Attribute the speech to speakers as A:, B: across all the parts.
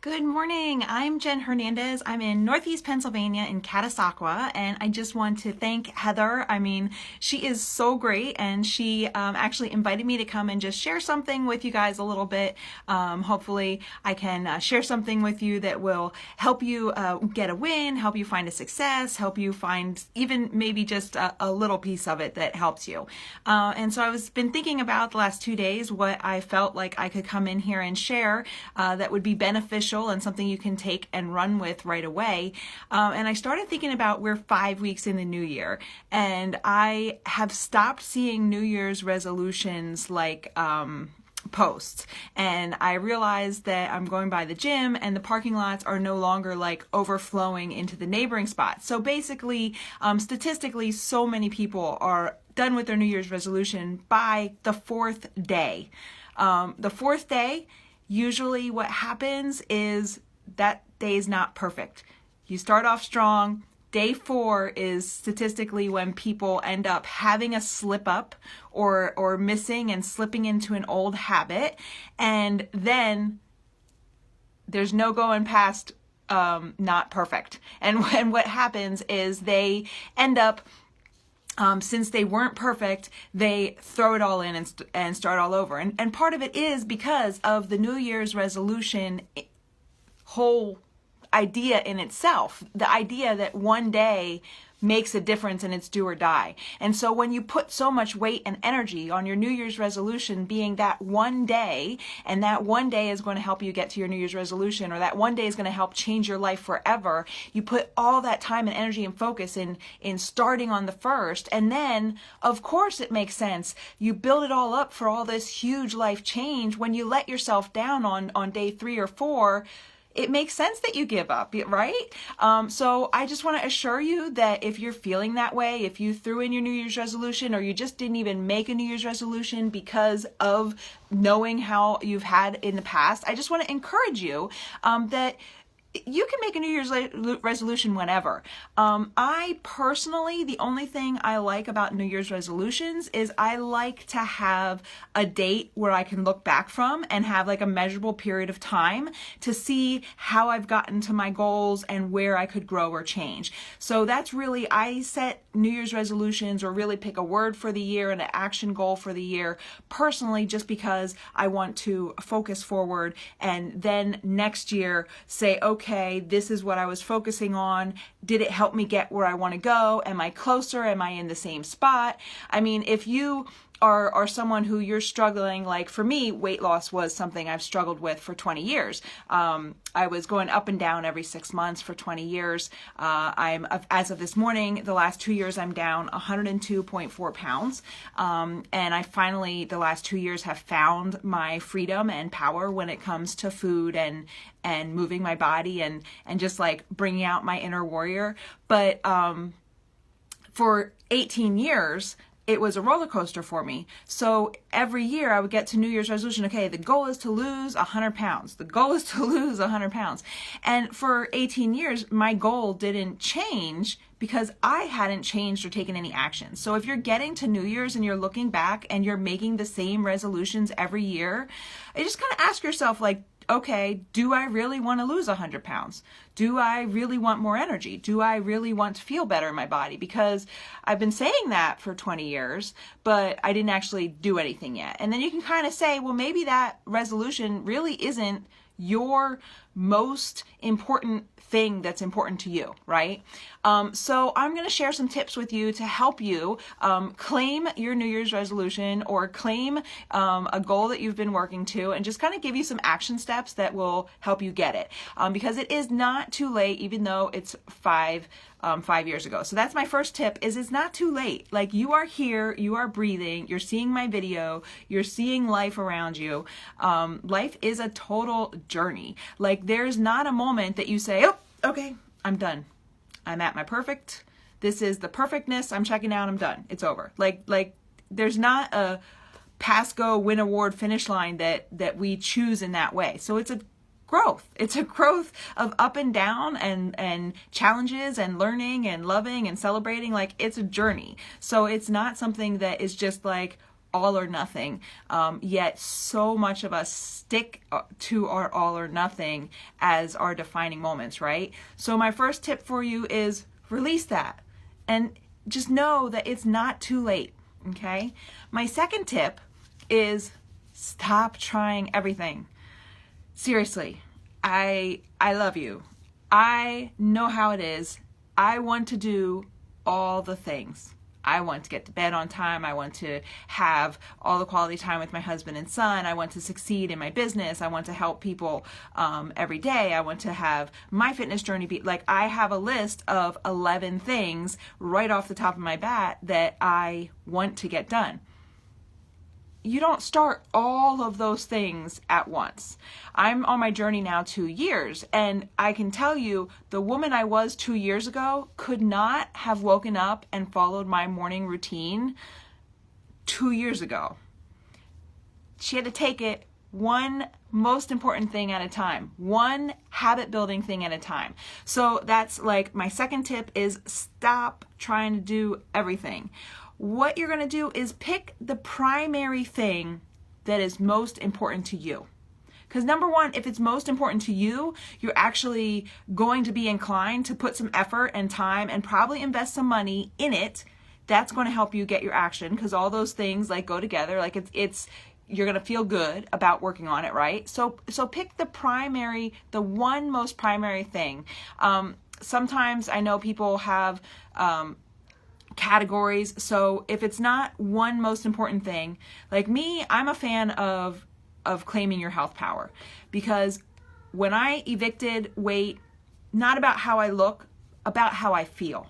A: Good morning. I'm Jen Hernandez. I'm in Northeast Pennsylvania in Catasauqua, and I just want to thank Heather. She is so great, and she actually invited me to come and just share something with you guys a little bit. Hopefully, I can share something with you that will help you get a win, help you find a success, help you find even maybe just a little piece of it that helps you. And so been thinking about the last 2 days what I felt like I could come in here and share that would be beneficial and something you can take and run with right away. And I started thinking about we're 5 weeks in the new year, and I have stopped seeing New Year's resolutions like posts, and I realized that I'm going by the gym and the parking lots are no longer like overflowing into the neighboring spots. So basically, statistically, so many people are done with their New Year's resolution by the fourth day. The fourth day, usually what happens is that day is not perfect. You start off strong. Day 4 is statistically when people end up having a slip up or missing and slipping into an old habit. And then there's no going past not perfect. And what happens is they end up since they weren't perfect, they throw it all in and start all over. And part of it is because of the New Year's resolution whole idea in itself, the idea that one day makes a difference and it's do or die. And so when you put so much weight and energy on your New Year's resolution being that one day, and that one day is going to help you get to your New Year's resolution, or that one day is going to help change your life forever, you put all that time and energy and focus in starting on the first, and then of course it makes sense. You build it all up for all this huge life change. When you let yourself down on day 3 or 4, it makes sense that you give up, right? So I just want to assure you that if you're feeling that way, if you threw in your New Year's resolution, or you just didn't even make a New Year's resolution because of knowing how you've had in the past, I just want to encourage you that you can make a New Year's resolution whenever. I personally, the only thing I like about New Year's resolutions is I like to have a date where I can look back from and have like a measurable period of time to see how I've gotten to my goals and where I could grow or change. So that's really, I set New Year's resolutions, or really pick a word for the year and an action goal for the year personally, just because I want to focus forward and then next year say, okay, this is what I was focusing on. Did it help me get where I want to go? Am I closer? Am I in the same spot? I mean, if you are someone who you're struggling, like for me, weight loss was something I've struggled with for 20 years. I was going up and down every 6 months for 20 years. As of this morning, the last 2 years, I'm down 102.4 pounds. And I finally, the last 2 years, have found my freedom and power when it comes to food and moving my body and just like bringing out my inner warrior. But for 18 years, it was a roller coaster for me. So every year I would get to New Year's resolution. Okay, the goal is to lose 100 pounds. The goal is to lose 100 pounds. And for 18 years, my goal didn't change because I hadn't changed or taken any action. So if you're getting to New Year's and you're looking back and you're making the same resolutions every year, you just kind of ask yourself, like, okay, do I really want to lose 100 pounds? Do I really want more energy? Do I really want to feel better in my body? Because I've been saying that for 20 years, but I didn't actually do anything yet. And then you can kind of say, well, maybe that resolution really isn't your most important thing that's important to you, right? So I'm going to share some tips with you to help you claim your New Year's resolution, or claim a goal that you've been working to, and just kind of give you some action steps that will help you get it. Because it is not too late, even though it's 5 years ago. So that's my first tip, is it's not too late. Like, you are here, you are breathing, you're seeing my video, you're seeing life around you. Life is a total journey. Like, there's not a moment that you say, oh, okay, I'm done. I'm at my perfect. This is the perfectness. I'm checking out. I'm done. It's over. Like there's not a pass, go, win award, finish line that we choose in that way. So it's a growth. It's a growth of up and down and challenges and learning and loving and celebrating. Like, it's a journey. So it's not something that is just like, all or nothing. Yet so much of us stick to our all or nothing as our defining moments, right? So my first tip for you is release that and just know that it's not too late, okay? My second tip is stop trying everything. Seriously, I love you. I know how it is. I want to do all the things. I want to get to bed on time. I want to have all the quality time with my husband and son. I want to succeed in my business. I want to help people every day. I want to have my fitness journey be like, I have a list of 11 things right off the top of my bat that I want to get done. You don't start all of those things at once. I'm on my journey now 2 years, and I can tell you the woman I was 2 years ago could not have woken up and followed my morning routine 2 years ago. She had to take it one most important thing at a time, one habit building thing at a time. So that's like my second tip is stop trying to do everything. What you're going to do is pick the primary thing that is most important to you. Because number one, if it's most important to you, you're actually going to be inclined to put some effort and time and probably invest some money in it. That's going to help you get your action, because all those things like go together. Like it's you're going to feel good about working on it, right? So pick the one most primary thing. Sometimes I know people have categories. So if it's not one most important thing, like me, I'm a fan of claiming your health power, because when I evicted weight, not about how I look, about how I feel.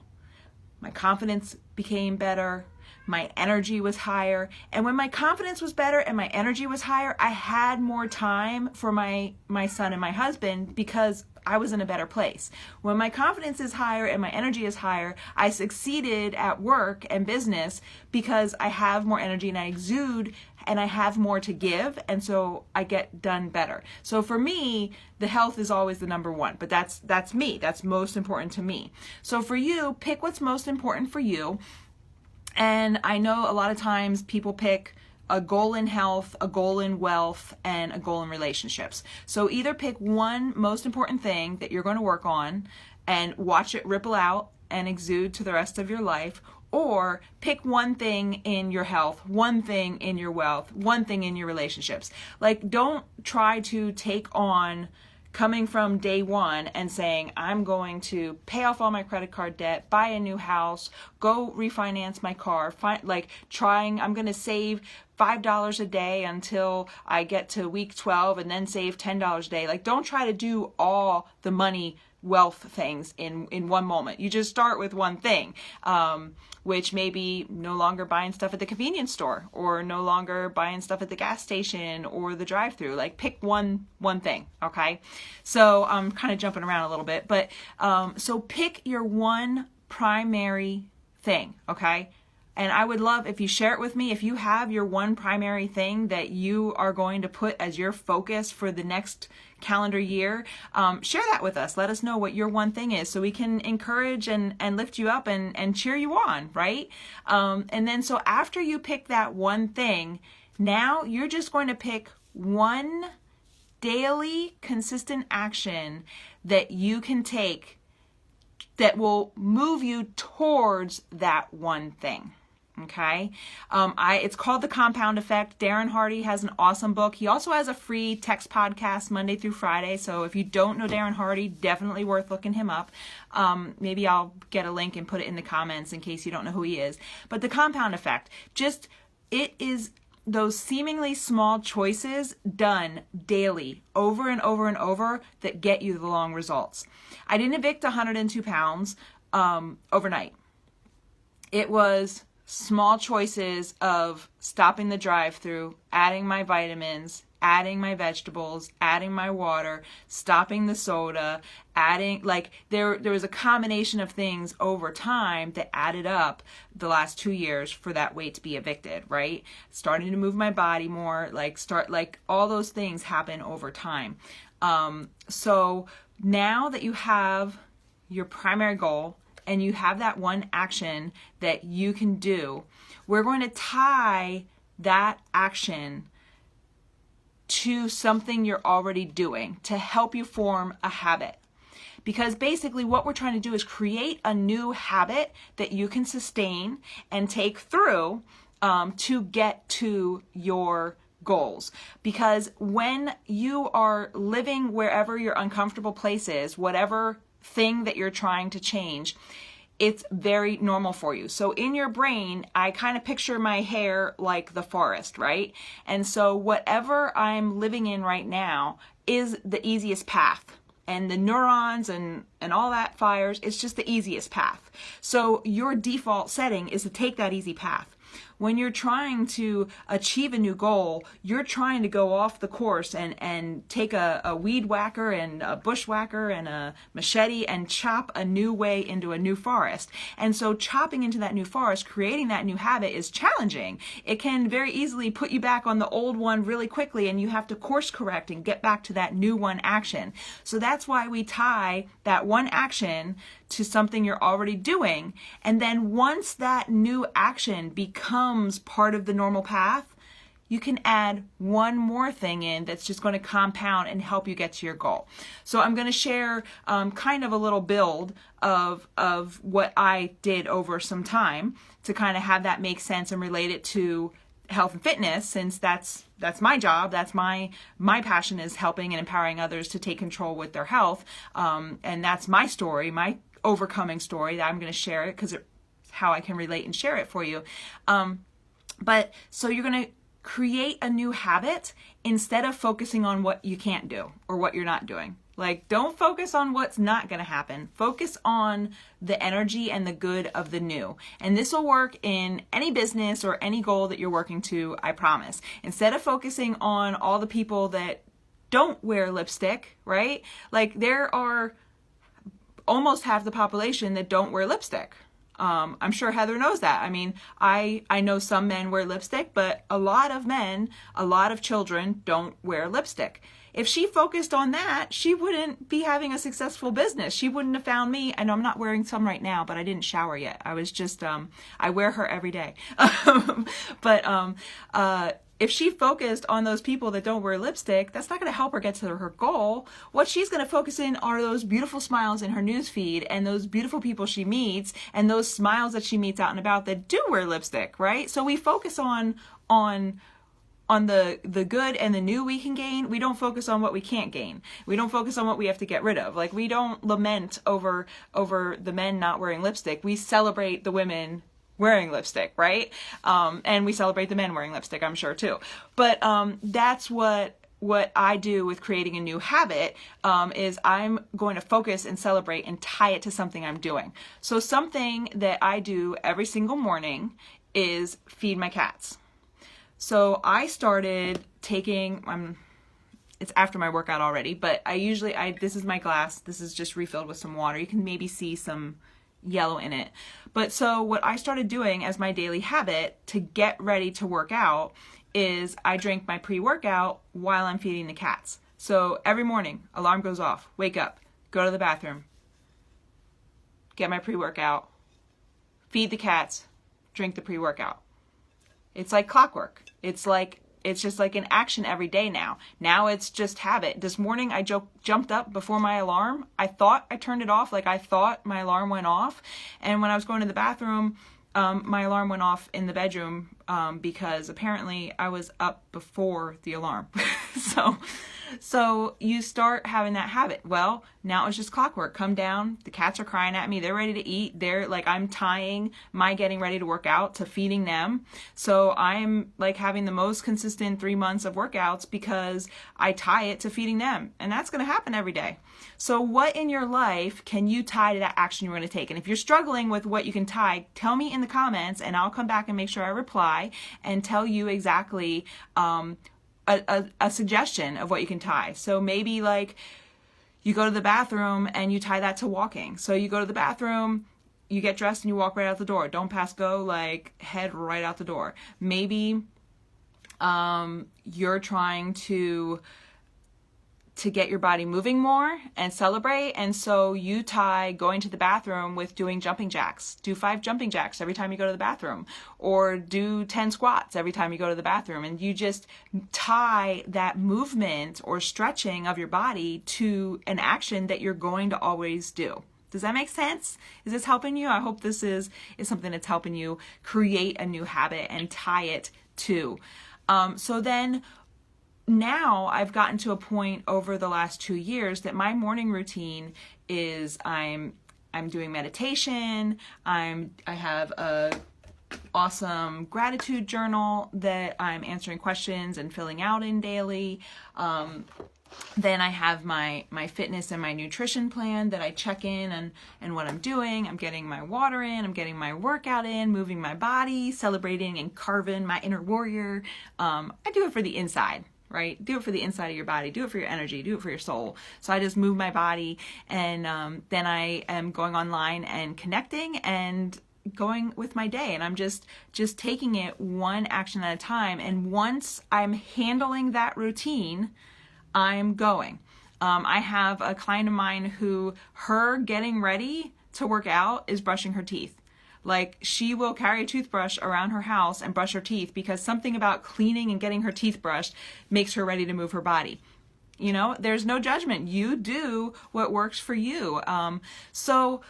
A: My confidence became better. My energy was higher. And when my confidence was better and my energy was higher, I had more time for my son and my husband because I was in a better place. When my confidence is higher and my energy is higher, I succeeded at work and business because I have more energy and I exude and I have more to give, and so I get done better. So for me, the health is always the number one, but that's me. That's most important to me. So for you, pick what's most important for you. And I know a lot of times people pick a goal in health, a goal in wealth, and a goal in relationships. So either pick one most important thing that you're going to work on and watch it ripple out and exude to the rest of your life, or pick one thing in your health, one thing in your wealth, one thing in your relationships. Like, don't try to take on coming from day one and saying, I'm going to pay off all my credit card debt, buy a new house, go refinance my car, I'm going to save $5 a day until I get to week 12 and then save $10 a day. Like, don't try to do all the money wealth things in one moment. You just start with one thing, which may be no longer buying stuff at the convenience store, or no longer buying stuff at the gas station or the drive-through. Like, pick one thing, okay? So I'm kind of jumping around a little bit, but so pick your one primary thing, okay? And I would love if you share it with me. If you have your one primary thing that you are going to put as your focus for the next calendar year, share that with us. Let us know what your one thing is so we can encourage and lift you up and cheer you on, right? And then so after you pick that one thing, now you're just going to pick one daily consistent action that you can take that will move you towards that one thing. Okay. It's called The Compound Effect. Darren Hardy has an awesome book. He also has a free text podcast Monday through Friday. So if you don't know Darren Hardy, definitely worth looking him up. Maybe I'll get a link and put it in the comments in case you don't know who he is. But The Compound Effect, it is those seemingly small choices done daily over and over and over that get you the long results. I didn't evict 102 pounds overnight. It was small choices of stopping the drive-through, adding my vitamins, adding my vegetables, adding my water, stopping the soda, adding, like, there was a combination of things over time that added up the last 2 years for that weight to be evicted, right? Starting to move my body more, all those things happen over time. So now that you have your primary goal, and you have that one action that you can do, we're going to tie that action to something you're already doing to help you form a habit. Because basically what we're trying to do is create a new habit that you can sustain and take through to get to your goals. Because when you are living wherever your uncomfortable place is, whatever thing that you're trying to change, it's very normal for you. So in your brain, I kind of picture my hair like the forest, right? And so whatever I'm living in right now is the easiest path. And the neurons and all that fires, it's just the easiest path. So your default setting is to take that easy path. When you're trying to achieve a new goal, you're trying to go off the course and take a weed whacker and a bushwhacker and a machete and chop a new way into a new forest. And so chopping into that new forest, creating that new habit is challenging. It can very easily put you back on the old one really quickly, and you have to course correct and get back to that new one action. So that's why we tie that one action to something you're already doing. And then once that new action becomes part of the normal path, you can add one more thing in that's just going to compound and help you get to your goal. So I'm going to share kind of a little build of what I did over some time to kind of have that make sense and relate it to health and fitness, since that's my job. That's my passion, is helping and empowering others to take control with their health. And that's my story, my overcoming story, that I'm going to share it because it's how I can relate and share it for you. But so you're going to create a new habit instead of focusing on what you can't do or what you're not doing. Like, don't focus on what's not going to happen. Focus on the energy and the good of the new. And this will work in any business or any goal that you're working to, I promise. Instead of focusing on all the people that don't wear lipstick, right? Like, there are almost half the population that don't wear lipstick. I'm sure Heather knows that. I mean, I know some men wear lipstick, but a lot of men, a lot of children don't wear lipstick. If she focused on that, she wouldn't be having a successful business. She wouldn't have found me. I know I'm not wearing some right now, but I didn't shower yet. I was just, I wear her every day. But if she focused on those people that don't wear lipstick, that's not going to help her get to her goal. What she's going to focus in are those beautiful smiles in her newsfeed and those beautiful people she meets and those smiles that she meets out and about that do wear lipstick, right? So we focus on the good and the new we can gain. We don't focus on what we can't gain. We don't focus on what we have to get rid of. Like, we don't lament over the men not wearing lipstick. We celebrate the women wearing lipstick, right? And we celebrate the men wearing lipstick, I'm sure too. But that's what I do with creating a new habit, is I'm going to focus and celebrate and tie it to something I'm doing. So something that I do every single morning is feed my cats. So I started taking, it's after my workout already, but this is my glass. This is just refilled with some water. You can maybe see some yellow in it. But so what I started doing as my daily habit to get ready to work out is I drink my pre-workout while I'm feeding the cats. So every morning, alarm goes off, wake up, go to the bathroom, get my pre-workout, feed the cats, drink the pre-workout. It's like clockwork. It's just like an action every day now. Now it's just habit. This morning I jumped up before my alarm. I thought I turned it off. Like, I thought my alarm went off. And when I was going to the bathroom, my alarm went off in the bedroom because apparently I was up before the alarm. So you start having that habit. Well, now it's just clockwork. Come down. The cats are crying at me. They're ready to eat. They're like, I'm tying my getting ready to work out to feeding them. So I'm like having the most consistent 3 months of workouts because I tie it to feeding them. And that's going to happen every day. So what in your life can you tie to that action you're going to take? And if you're struggling with what you can tie, tell me in the comments and I'll come back and make sure I reply and tell you exactly a suggestion of what you can tie. So maybe like you go to the bathroom and you tie that to walking. So you go to the bathroom, you get dressed and you walk right out the door. Don't pass go, like head right out the door. Maybe you're trying to to get your body moving more and celebrate. And so you tie going to the bathroom with doing jumping jacks. Do 5 jumping jacks every time you go to the bathroom, or do 10 squats every time you go to the bathroom. And you just tie that movement or stretching of your body to an action that you're going to always do. Does that make sense? Is this helping you? I hope this is something that's helping you create a new habit and tie it to. So then now I've gotten to a point over the last 2 years that my morning routine is I'm doing meditation. I have a awesome gratitude journal that I'm answering questions and filling out in daily. Then I have my fitness and my nutrition plan that I check in and what I'm doing. I'm getting my water in, I'm getting my workout in, moving my body, celebrating and carving my inner warrior. I do it for the inside, right? Do it for the inside of your body, do it for your energy, do it for your soul. So I just move my body, and then I am going online and connecting and going with my day, and I'm just taking it one action at a time. And once I'm handling that routine, I'm going. I have a client of mine who her getting ready to work out is brushing her teeth. Like, she will carry a toothbrush around her house and brush her teeth because something about cleaning and getting her teeth brushed makes her ready to move her body. You know, there's no judgment. You do what works for you. So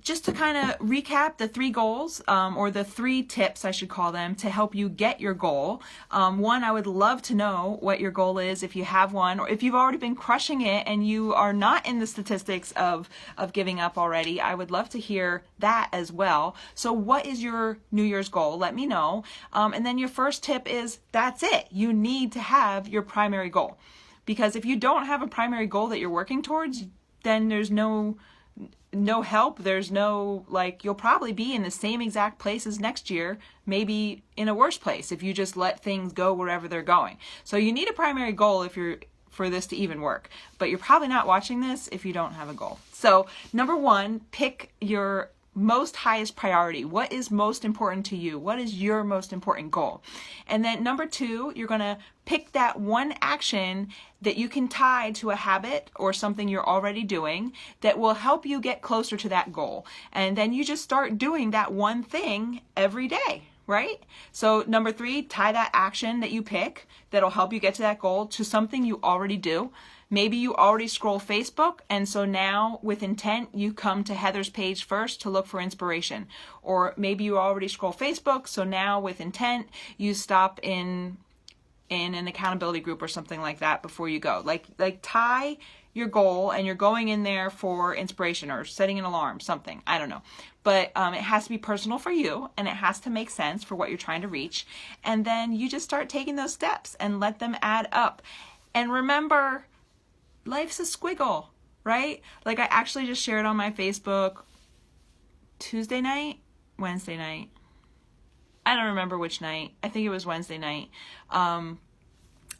A: just to kind of recap the 3 goals, or the 3 tips, I should call them, to help you get your goal. 1, I would love to know what your goal is if you have one, or if you've already been crushing it and you are not in the statistics of giving up already. I would love to hear that as well. So what is your New Year's goal? Let me know. And then your first tip is, that's it. You need to have your primary goal. Because if you don't have a primary goal that you're working towards, then there's no help. There's no, like, you'll probably be in the same exact place as next year, maybe in a worse place if you just let things go wherever they're going. So you need a primary goal for this to even work, but you're probably not watching this if you don't have a goal. So number 1, pick your most highest priority. What is most important to you? What is your most important goal? And then number 2, you're going to pick that one action that you can tie to a habit or something you're already doing that will help you get closer to that goal. And then you just start doing that one thing every day, right? So number 3, tie that action that you pick that'll help you get to that goal to something you already do. Maybe you already scroll Facebook, and so now with intent, you come to Heather's page first to look for inspiration. Or maybe you already scroll Facebook, so now with intent, you stop in an accountability group or something like that before you go. Like tie your goal, and you're going in there for inspiration or setting an alarm, something, I don't know. But it has to be personal for you, and it has to make sense for what you're trying to reach. And then you just start taking those steps and let them add up. And remember, life's a squiggle, right? Like, I actually just shared on my Facebook Wednesday night. I don't remember which night. I think it was Wednesday night.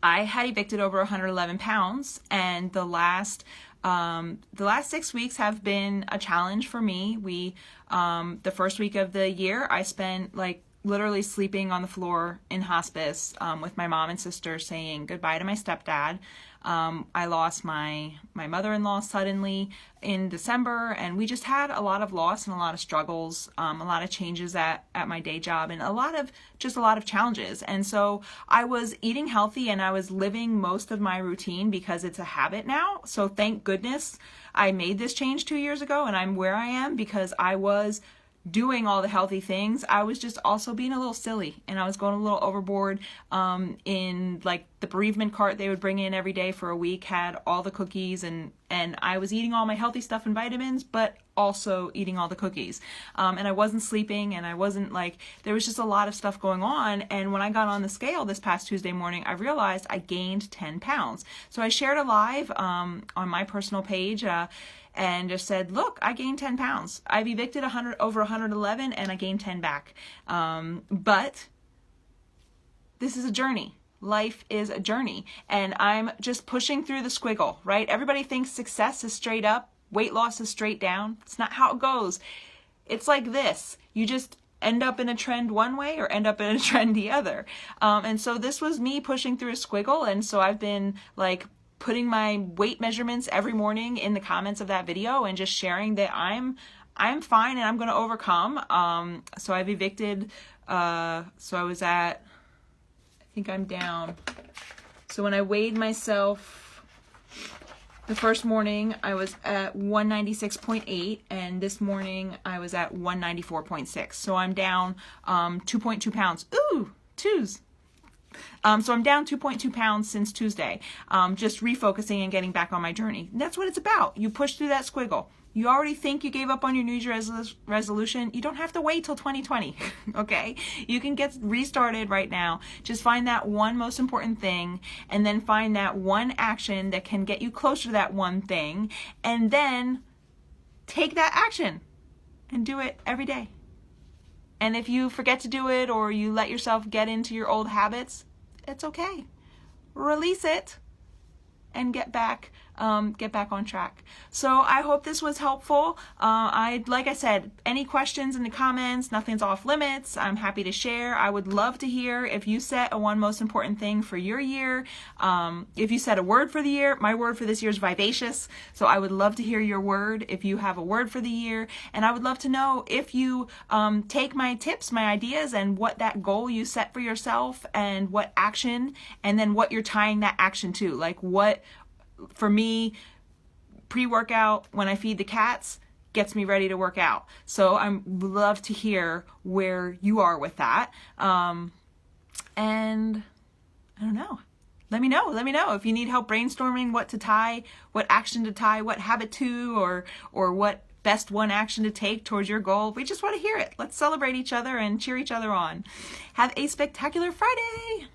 A: I had evicted over 111 pounds, and the last 6 weeks have been a challenge for me. The first week of the year, I spent like literally sleeping on the floor in hospice with my mom and sister, saying goodbye to my stepdad. I lost my mother-in-law suddenly in December, and we just had a lot of loss and a lot of struggles, a lot of changes at my day job, and a lot of challenges. And so I was eating healthy, and I was living most of my routine because it's a habit now. So thank goodness I made this change 2 years ago, and I'm where I am because I was doing all the healthy things. I was just also being a little silly, and I was going a little overboard in like the bereavement cart they would bring in every day for a week had all the cookies, and I was eating all my healthy stuff and vitamins, but also eating all the cookies. And I wasn't sleeping, and I wasn't there was just a lot of stuff going on. And when I got on the scale this past Tuesday morning, I realized I gained 10 pounds. So I shared a live on my personal page, and just said, look, I gained 10 pounds. I've evicted over 111, and I gained 10 back. But this is a journey. Life is a journey, and I'm just pushing through the squiggle, right? Everybody thinks success is straight up, weight loss is straight down. It's not how it goes. It's like this. You just end up in a trend one way or end up in a trend the other. And so this was me pushing through a squiggle, and so I've been putting my weight measurements every morning in the comments of that video and just sharing that I'm fine and I'm going to overcome. So I've evicted, so I was at, I think I'm down. So when I weighed myself the first morning, I was at 196.8, and this morning I was at 194.6. So I'm down 2.2 pounds. Ooh, twos. So I'm down 2.2 pounds since Tuesday, just refocusing and getting back on my journey. And that's what it's about. You push through that squiggle. You already think you gave up on your New Year's resolution. You don't have to wait till 2020, okay? You can get restarted right now. Just find that one most important thing, and then find that one action that can get you closer to that one thing, and then take that action and do it every day. And if you forget to do it or you let yourself get into your old habits, it's okay. Release it and get back on track. So I hope this was helpful. Like I said, any questions in the comments, nothing's off limits. I'm happy to share. I would love to hear if you set a one most important thing for your year. If you set a word for the year, my word for this year is vivacious. So I would love to hear your word if you have a word for the year. And I would love to know if you take my tips, my ideas, and what that goal you set for yourself and what action, and then what you're tying that action to. Like what, for me, pre-workout when I feed the cats gets me ready to work out. So I would love to hear where you are with that. And I don't know. Let me know if you need help brainstorming what to tie, what action to tie, what habit to, or what best one action to take towards your goal. We just want to hear it. Let's celebrate each other and cheer each other on. Have a spectacular Friday.